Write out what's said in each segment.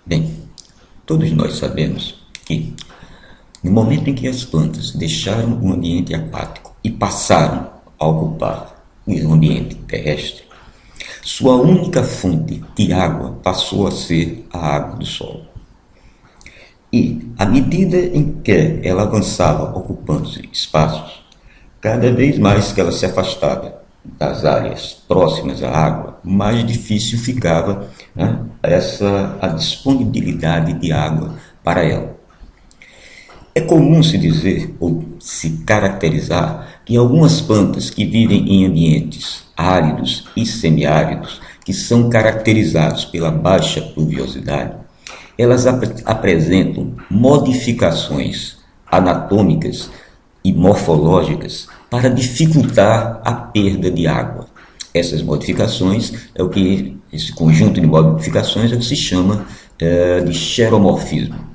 Bem, todos nós sabemos que, no momento em que as plantas deixaram o ambiente aquático e passaram a ocupar o ambiente terrestre, sua única fonte de água passou a ser a água do solo. E, à medida em que ela avançava ocupando espaços, cada vez mais que ela se afastava das áreas próximas à água, mais difícil ficava, né, a disponibilidade de água para ela. É comum se dizer ou se caracterizar que algumas plantas que vivem em ambientes áridos e semiáridos, que são caracterizados pela baixa pluviosidade, elas apresentam modificações anatômicas e morfológicas para dificultar a perda de água. Essas modificações esse conjunto de modificações é o que se chama de xeromorfismo.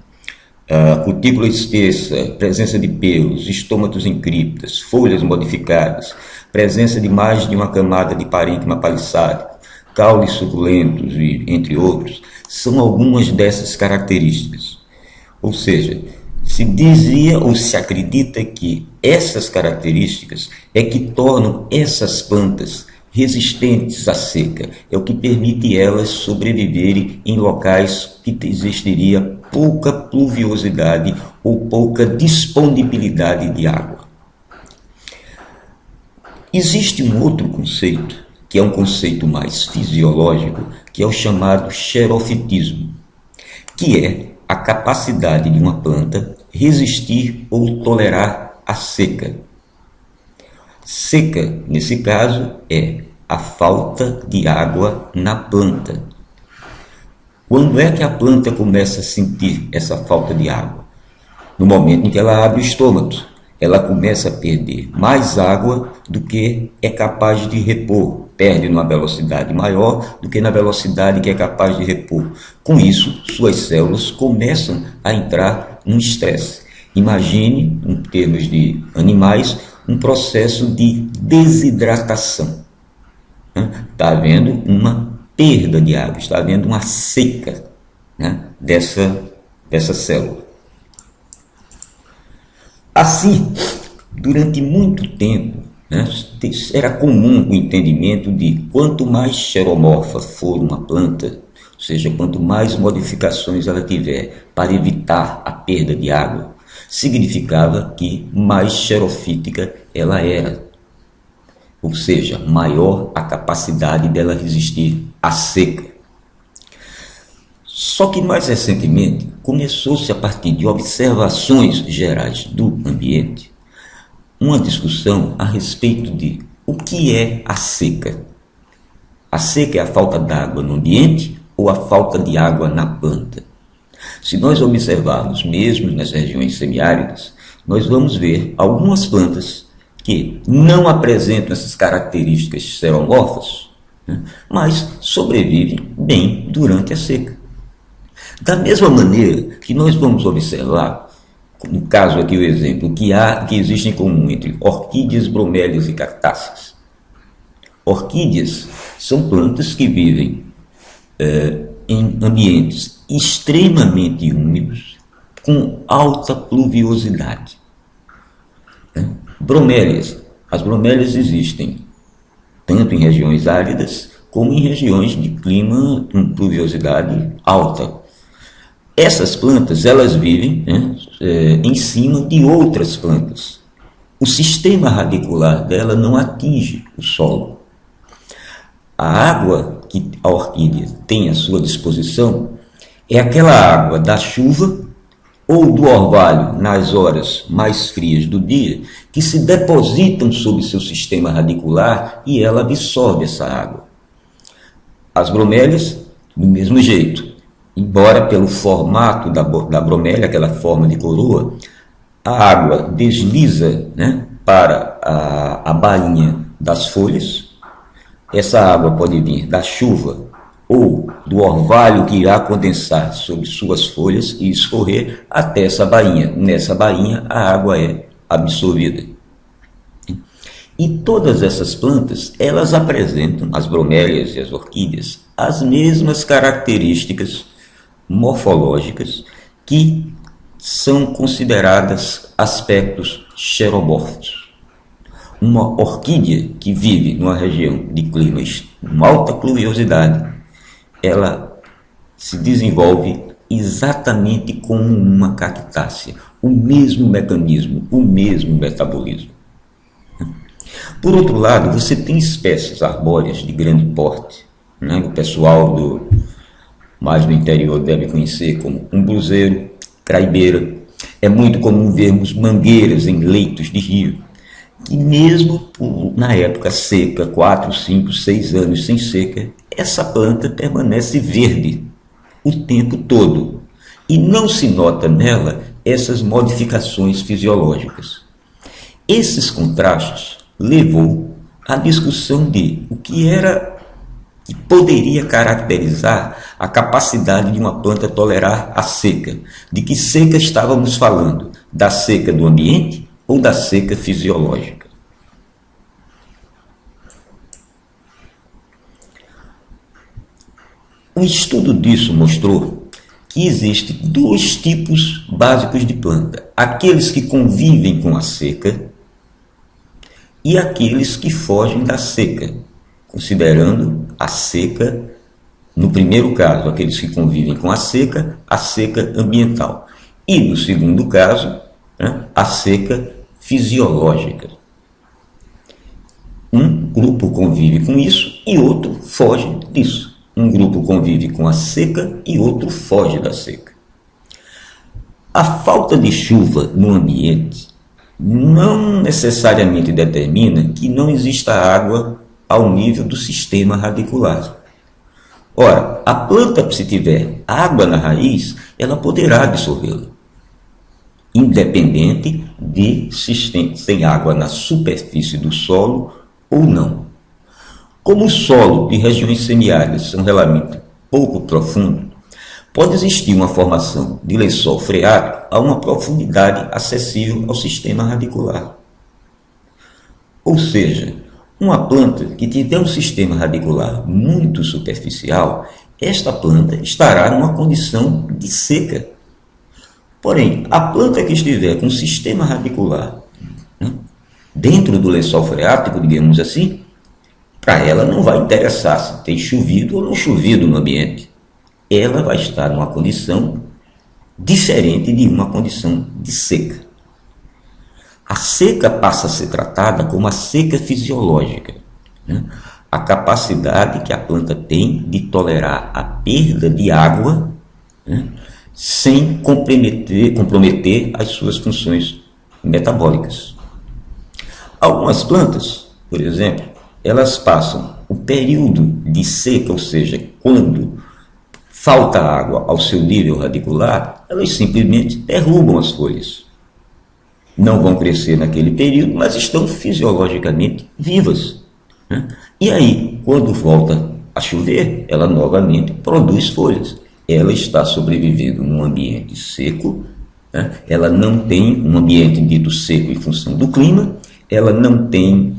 Cutícula espessa, presença de pelos, estômatos em criptas, folhas modificadas, presença de mais de uma camada de parênquima palissático, caules suculentos e entre outros, são algumas dessas características. Ou seja, se dizia ou se acredita que essas características é que tornam essas plantas resistentes à seca, é o que permite elas sobreviverem em locais que existiria pouca pluviosidade ou pouca disponibilidade de água. Existe um outro conceito, que é um conceito mais fisiológico, que é o chamado xerofitismo, que é a capacidade de uma planta resistir ou tolerar a seca. Seca, nesse caso, é a falta de água na planta. Quando é que a planta começa a sentir essa falta de água? No momento em que ela abre o estômago, ela começa a perder mais água do que é capaz de repor. Perde numa velocidade maior do que na velocidade que é capaz de repor. Com isso, suas células começam a entrar num estresse. Imagine, em termos de animais, um processo de desidratação. Está havendo uma perda de água, está havendo uma seca, né, dessa célula. Assim, durante muito tempo, né, era comum o entendimento de quanto mais xeromorfa for uma planta, ou seja, quanto mais modificações ela tiver para evitar a perda de água, significava que mais xerofítica ela era, ou seja, maior a capacidade dela resistir à seca. Só que mais recentemente começou-se a partir de observações gerais do ambiente uma discussão a respeito de o que é a seca. A seca é a falta d'água no ambiente ou a falta de água na planta? Se nós observarmos mesmo nas regiões semiáridas, nós vamos ver algumas plantas que não apresentam essas características xeromorfas, né, mas sobrevivem bem durante a seca. Da mesma maneira que nós vamos observar, no caso aqui o exemplo, que existe em comum entre orquídeas, bromélias e cactáceas. Orquídeas são plantas que vivem em ambientes extremamente úmidos, com alta pluviosidade. Bromélias. As bromélias existem tanto em regiões áridas como em regiões de clima com pluviosidade alta. Essas plantas elas vivem, né, em cima de outras plantas. O sistema radicular dela não atinge o solo. A água que a orquídea tem à sua disposição é aquela água da chuva ou do orvalho nas horas mais frias do dia, que se depositam sobre seu sistema radicular e ela absorve essa água. As bromélias, do mesmo jeito, embora pelo formato da bromélia, aquela forma de coroa, a água desliza, né, para a bainha das folhas. Essa água pode vir da chuva ou do orvalho que irá condensar sobre suas folhas e escorrer até essa bainha. Nessa bainha a água é absorvida. E todas essas plantas, elas apresentam, as bromélias e as orquídeas, as mesmas características morfológicas que são consideradas aspectos xeromórficos. Uma orquídea que vive numa região de clima com alta pluviosidade, ela se desenvolve exatamente como uma cactácea, o mesmo mecanismo, o mesmo metabolismo. Por outro lado, você tem espécies arbóreas de grande porte, né? O pessoal mais do interior deve conhecer como umbruzeiro, craibeira. É muito comum vermos mangueiras em leitos de rio, e mesmo na época seca, 4, 5, 6 anos sem seca, essa planta permanece verde o tempo todo e não se nota nela essas modificações fisiológicas. Esses contrastes levou à discussão de o que poderia caracterizar a capacidade de uma planta tolerar a seca. De que seca estávamos falando? Da seca do ambiente ou da seca fisiológica? Um estudo disso mostrou que existem dois tipos básicos de planta: aqueles que convivem com a seca e aqueles que fogem da seca, considerando a seca, no primeiro caso, aqueles que convivem com a seca ambiental, e no segundo caso, né, a seca fisiológica. Um grupo convive com isso e outro foge disso. Um grupo convive com a seca e outro foge da seca. A falta de chuva no ambiente não necessariamente determina que não exista água ao nível do sistema radicular. Ora, a planta, se tiver água na raiz, ela poderá absorvê-la, independente de se tem água na superfície do solo ou não. Como o solo de regiões semiáridas são relativamente pouco profundo, pode existir uma formação de lençol freático a uma profundidade acessível ao sistema radicular. Ou seja, uma planta que tiver um sistema radicular muito superficial, esta planta estará numa condição de seca. Porém, a planta que estiver com um sistema radicular, né, dentro do lençol freático, digamos assim, para ela não vai interessar se tem chovido ou não chovido no ambiente. Ela vai estar numa condição diferente de uma condição de seca. A seca passa a ser tratada como a seca fisiológica, né? A capacidade que a planta tem de tolerar a perda de água, né, sem comprometer as suas funções metabólicas. Algumas plantas, por exemplo, elas passam o período de seca, ou seja, quando falta água ao seu nível radicular, elas simplesmente derrubam as folhas. Não vão crescer naquele período, mas estão fisiologicamente vivas, né? E aí, quando volta a chover, ela novamente produz folhas. Ela está sobrevivendo num ambiente seco, né? Ela não tem um ambiente dito seco em função do clima, ela não tem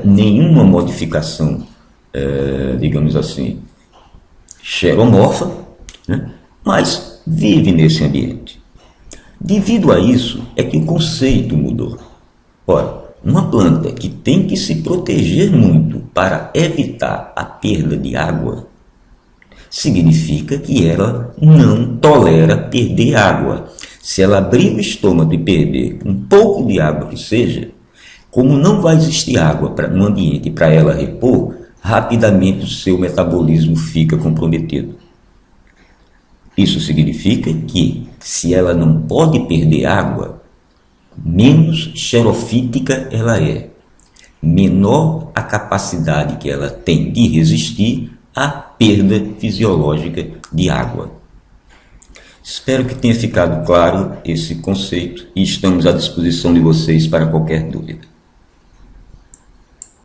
nenhuma modificação, digamos assim, xeromorfa, né? Mas vive nesse ambiente. Devido a isso é que o conceito mudou. Ora, uma planta que tem que se proteger muito para evitar a perda de água, significa que ela não tolera perder água. Se ela abrir o estômago e perder um pouco de água que seja, como não vai existir água no ambiente para ela repor, rapidamente o seu metabolismo fica comprometido. Isso significa que, se ela não pode perder água, menos xerofítica ela é, menor a capacidade que ela tem de resistir à perda fisiológica de água. Espero que tenha ficado claro esse conceito e estamos à disposição de vocês para qualquer dúvida.